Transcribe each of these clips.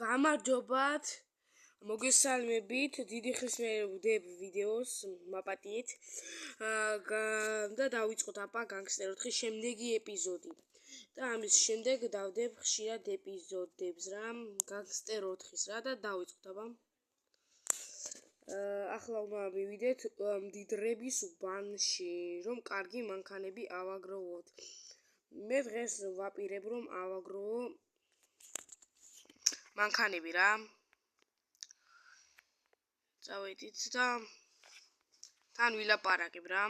გამარჯობათ, მოგესალმებით, დიდი ხნის მერე ვდებ ვიდეოს, მაპატიეთ და დავიწყოთ აპა განგსტერ 4-ის შემდეგი ეპიზოდი. და ამის შემდეგ დავდებ ხშირად ეპიზოდებს რა, განგსტერ 4-ის რა და დავიწყოთ აპა. ახლა უნდა მივიდეთ მდიდრების უბანში, რომ კარგი მანქანები ავაგროვოთ. მე დღეს ვაპირებ რომ ავაგროვო მანქანები რა. წავედით და თან ვილაპარაკებ რა.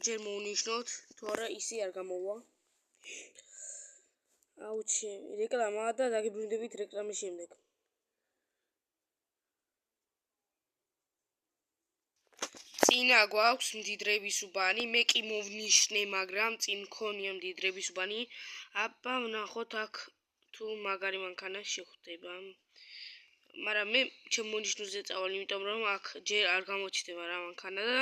ჯერ მოვნიშნოთ, თუ არა ისი არ გამოვა. აუჩი, რეკლამა და დაგიბრუნდებით რეკლამის შემდეგ. წინა გვაქვს მდიდრების უბანი, მე კი მოვნიშნე, მაგრამ წინ მქონია მდიდრების უბანი. აბა ვნახოთ აქ თუ მაგარი მანქანა შეხვდება. მაგრამ მე ჩემ მონიშნულზე წავალ, იმიტომ რომ აქ ჯერ არ გამოჩნდება რა მანქანა და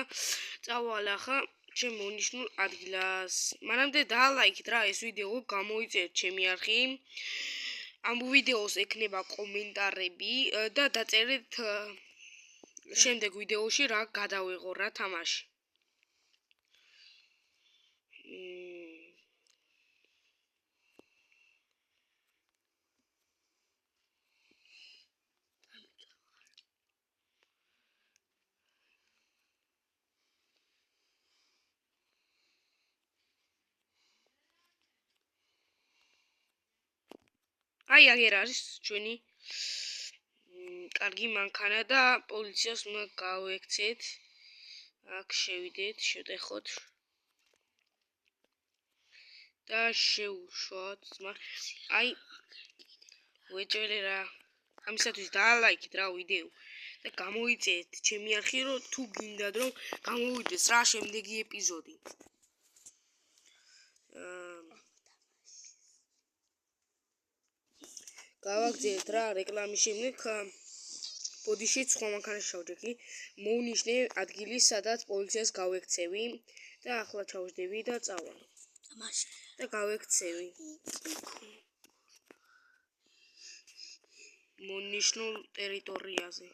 წავალ ახლა ჩემ მონიშნულ ადგილას. მანამდე დაალაიქეთ რა ეს ვიდეო, გამოიწერეთ ჩემი არხი. ამ ვიდეოს ექნება კომენტარები და დაწერეთ შემდეგ ვიდეოში რა გადავიღო რა თამაში. აი აგერ არის ჩვენი კარგი მანქანა და პოლიციას უნდა გავექცეთ. აქ შევიდეთ, შევტეხოთ და შევუშვათ. აი ვეჭველე რა. ამისათვის დაალაიქეთ რა ვიდეო და გამოიწერეთ ჩემი არხი, რომ თუ გინდათ რომ გამოვიდეს რა შემდეგი ეპიზოდი. გავაგზავნეთ რა რეკლამის შემდეგ ბოდიში სხვა მანქანას ჩავჯექი. მოვნიშნე ადგილი, სადაც პოლიციას გავექცევი და ახლა ჩავჯდები და წავალ. და გავექცევი. მონიშნულ ტერიტორიაზე.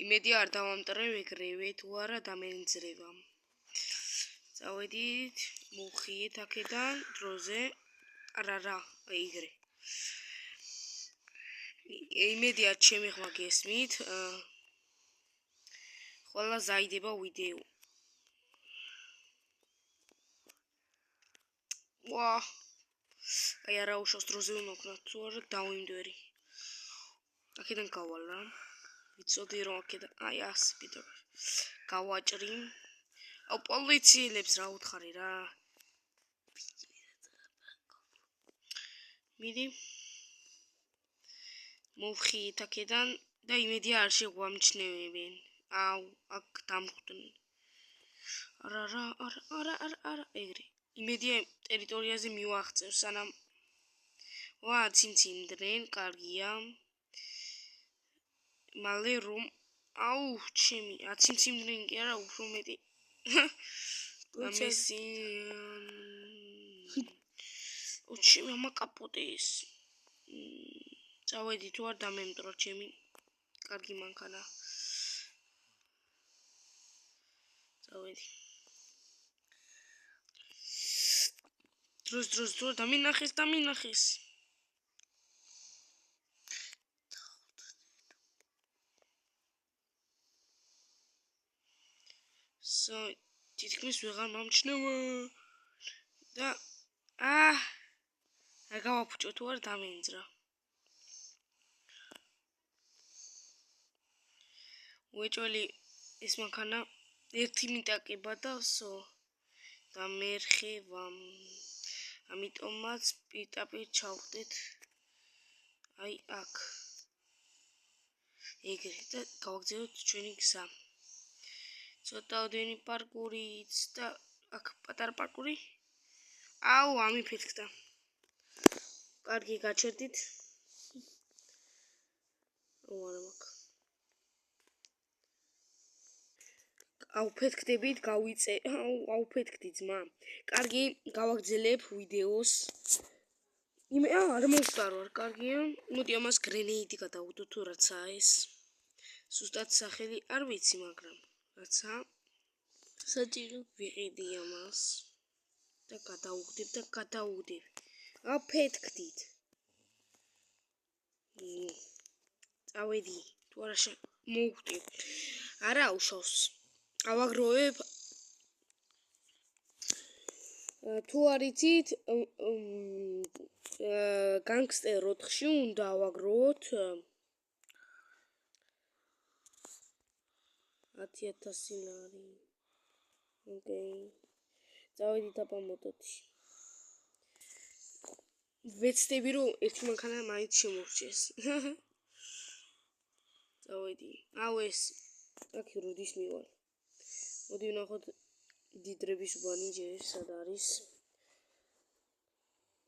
იმედი არ დავამტრევ ეგრევე, თუ არა დამენძრევა. წავედით, მოვხიეთ აქედან დროზე. არა, ეგრე. იმედია ჩემი ხმა გესმით. ყველა ზაიდება ვიდეო. აი არა უშავს დროზე უნდა ვქნათ, თუ არა დავიმდვერი. აქედან გავალ რა. ვიცოდი რომ აქედან აი ასე კიდევ გავაჭრი. აუ პოლიციელებს რა უთხარი რა. მიდი. მოვხიეთ აქედან და იმედი არ შეგვამჩნევენ. აუ აქ დამხვდნენ. არა, ეგრე. იმედია ტერიტორიაზე მივაღწევ სანამ ციმციმდნენ, კარგია. მალე რომ აუ ჩემი აციმციმდნენ კი არა უფრო მეტი. ამესი ჩემი ამა კაპოტეს. წავედი თუ არ დამემტრო ჩემი კარგი მანქანა. წავედი. დროს თუ დამინახეს. თითქმის ვეღარ მომჩნევა და რა გავაფუჭო თუ არ დამენძრა. უეჭველი ეს მანქანა ერთი მიტაკება და დამერხევა. ამიტომაც პირდაპირ ჩავხდეთ აი აქ. ეგრე და გავაგზავნოთ ჩვენი გზა. ცოტაოდენი პარკურიც და აქ პატარა პარკური. აუ ამიფეთქდა. კარგი გაჩერდით. არა მაქვს. აუფეთქდებით, აუფეთქდი ძმა. კარგი, გავაგრძელებ ვიდეოს. არ მოვსტარო, არ კარგია. მოდი ამას გრენეიდი გადავუდო თუ რაცაა ეს. ზუსტად სახელი არ ვიცი, მაგრამ რაცა საჭირო ვიყიდი ამას და გადავუგდებ. აფეთქდით. წავედი, თუ არა მოვხდი. არა უშავს. ავაგროვებ. თუ არიცით, განგსტერ 4-ში უნდა ავაგროვოთ 10,000 ლარი. ოკეი. წავედით აბა მოტოთში. ვეცდები რომ ერთი მანქანა მაინც შემორჩეს. წავედი. აუ ეს აქ როდის მივალ. მოდი ვნახოთ დიდრების უბანი ჯერ სად არის.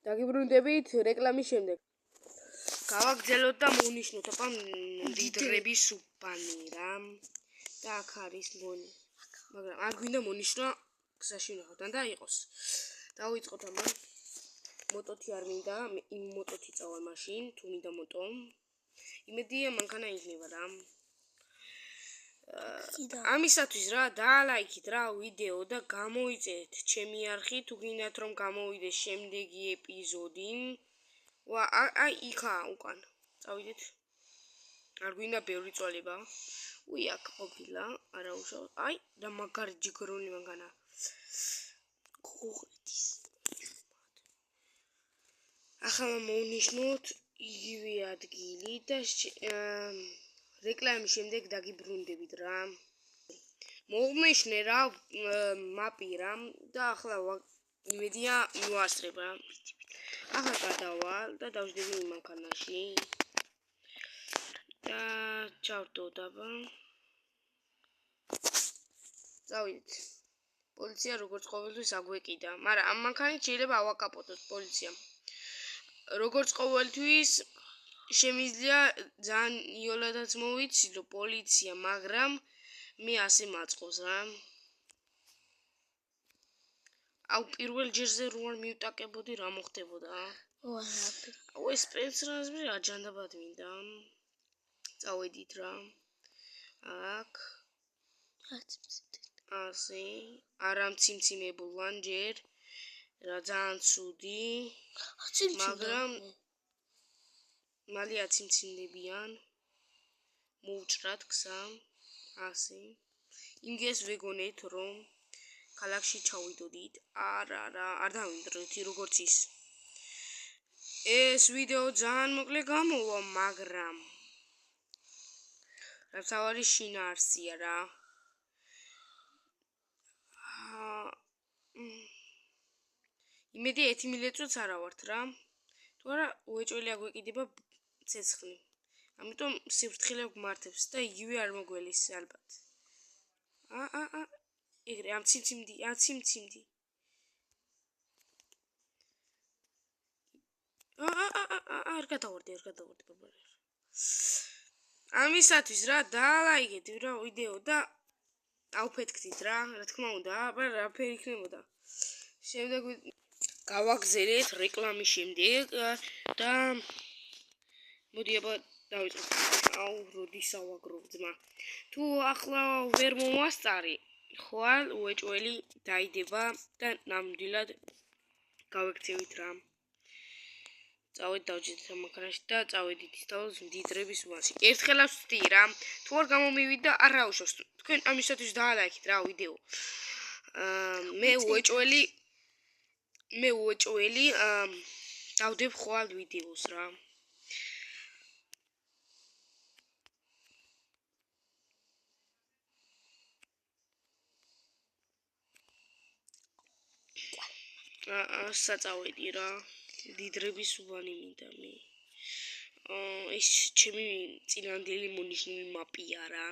დაგიბრუნდებით რეკლამის შემდეგ. გავაგრძელოთ და მოვნიშნოთ აბა დიდრების უბანი რა. და აქ არის მგონი. მაგრამ არ გვინდა მონიშნა გზაში ვნახოთ და იყოს. დავიწყოთ ამან. მოტოთი არ მინდა, იმ მოტოთი წავალ მაშინ, თუ მინდა მოტო. იმედია მანქანა იქნება რა. ამისათვის რა დაალაიქით რა ვიდეო და გამოიწერეთ ჩემი არხი, თუ გინდათ რომ გამოვიდეს შემდეგი ეპიზოდი. აი იქა უკან. წავიდეთ. არ გვინდა ბევრი წვალება. აქ ყოფილა, არა უშავ. აი და მაგარი ჯიგრონი მანქანა. გოღეთის. ახლა მოვნიშნოთ იგივე ადგილი და რეკლამის შემდეგ დაგიბრუნდებით რა. მოვნიშნე რა მაპი რა და ახლა იმედია მივასწრებ რა. ახლა გადავალ და დავждები იმ მანქანაში. და ჩავდოთ აბა. წავიდეთ. პოლიცია როგორც ყოველთვის აგვეკიდა, მაგრამ ამ მანქანით შეიძლება ავაკაპოტოთ პოლიციამ. როგორც ყოველთვის შემიძლია ძალიან იოლადაც მოვიცი რომ პოლიცია, მაგრამ მე ასე მაწყობს რა. აუ პირველ ჯერზე რო არ მივტაკებოდი რა მოხდებოდა? აუ ეს სპენსერაზმი აჯანდაბად მინდა. წავედით რა. აქ ასე არა მციმციმებულან ჯერ რა ძალიან ცუდი მაგრამ მალე აციმციმდებიან მოვჭრათ გზა ასე იმგეს ვეგონეთ რომ ქალაქში ჩავიდოდით არ დავინდროთ როგორც ის ეს ვიდეო ძალიან მოკლე გამოვა მაგრამ რაც არის შინაარსია რა იმედი 1 მილიწროც არა ვართ რა. თუ არა უეჭველი აგვეკიდება ცეცხლი. ამიტომ სიფრთხილე გვმართებს და იგივე არ მოგველის ალბათ. ეგრე ამციმციმდი. არ გადავარდი ბაბარერ. ამისათვის რა დაალაიქეთ რა ვიდეო და აუფეთქდით რა თქმა უნდა, აბა რაფერი იქნებოდა. შემდეგ გავაგზავნეთ რეკლამის შემდეგ და მოდი აბა დავიწყოთ. აუ როდის ავაგროვ ძმა. თუ ახლა ვერ მომასწარი, ხვალ უეჭველი დაიდება და ნამდვილად გავექცევით რა. წავედით დავჭიდეთ ამ მანქანაში და წავედით ისწავლოთ დიდრების უბანში. ერთხელ ავწდი რა. თუ არ გამომივიდა, არ აუშავს. თქვენ ამისათვის დაალაიქით რა ვიდეო. მე უეჭველი დავდებ ხვალ ვიდეოს რა. საწავედი რა. დიდრების უბანი მინდა მე. ეს ჩემი წინანდელი მონიშნული მაპია რა.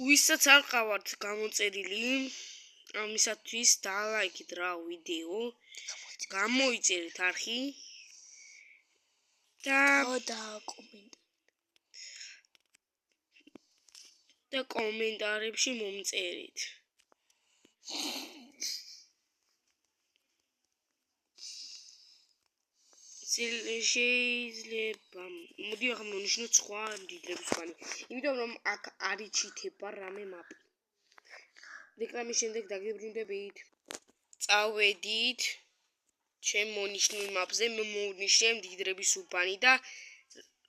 ვისაც არ ყავართ გამოწერილი, ამისათვის დაალაიქით რა ვიდეო. გამოიწერეთ არხი და და კომენტარით. და კომენტარებში მომწერით. შეიძლება მოდი ახლა მონიშნოთ სხვა მდიდრების უბანი. იმიტომ რომ აქ არ იჩითება რამე მაპი. რეკლამის შემდეგ დაგიბრუნდებით. წავედით ჩემ მონიშნულ მაპზე, მოვნიშნე მდიდრების უბანი და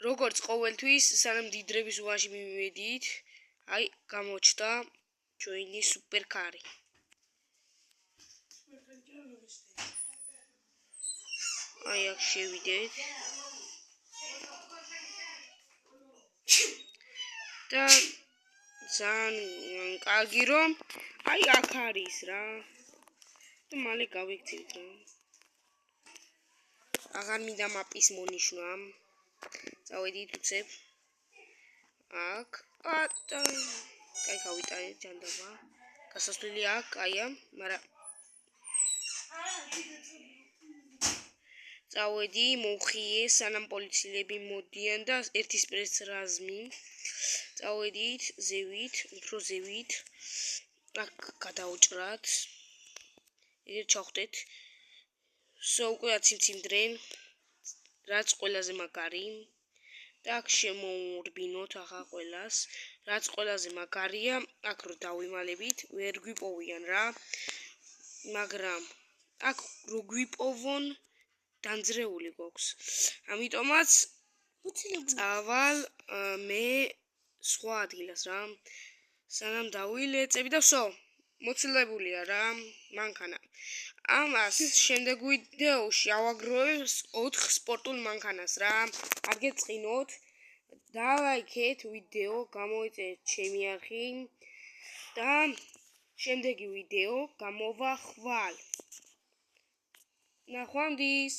როგორც ყოველთვის სანამ მდიდრების უბანში მივედით, აი გამოჩნდა ჩვენი სუპერკარი. აი აქ შევიდეთ და ძალიან კარგი რომ აი აქ არის რა და მალე გავიქცევთ რა. აღარ მინდა მაპის მონიშნა. წავედით უცებ აქ და კაი გავიტანეთ ჯანდაბა. გასასვლელი აქ კაია, მაგრამ წავედი მოვხიე სანამ პოლიციელები მოდიან და ერთის პრეს რაზმი. წავედით ზევით, უფრო ზევით. აქ გადაუჭრათ. ეგრე ჩავხვდეთ. უკვე აციმციმდრენ, რაც ყველაზე მაგარი. და აქ შემოურბინოთ ახლა ყველას, რაც ყველაზე მაგარია, აქ რო დავიმალებით, ვერ გვიპოვიან რა. მაგრამ აქ რო გვიპოვონ დანძრეული გვაქვს. ამიტომაც წავალ მე სხვა ადგილას რა. სანამ დავილეწები და ვსო, მოცილებულია რა მანქანა. ამას შემდეგ ვიდეოში ავაგროვებ 4 სპორტულ მანქანას რა. არ გეწყინოთ. დალაიქეთ ვიდეო, გამოიწერეთ ჩემი არხი და შემდეგი ვიდეო გამოვა ხვალ. ნახვამდის.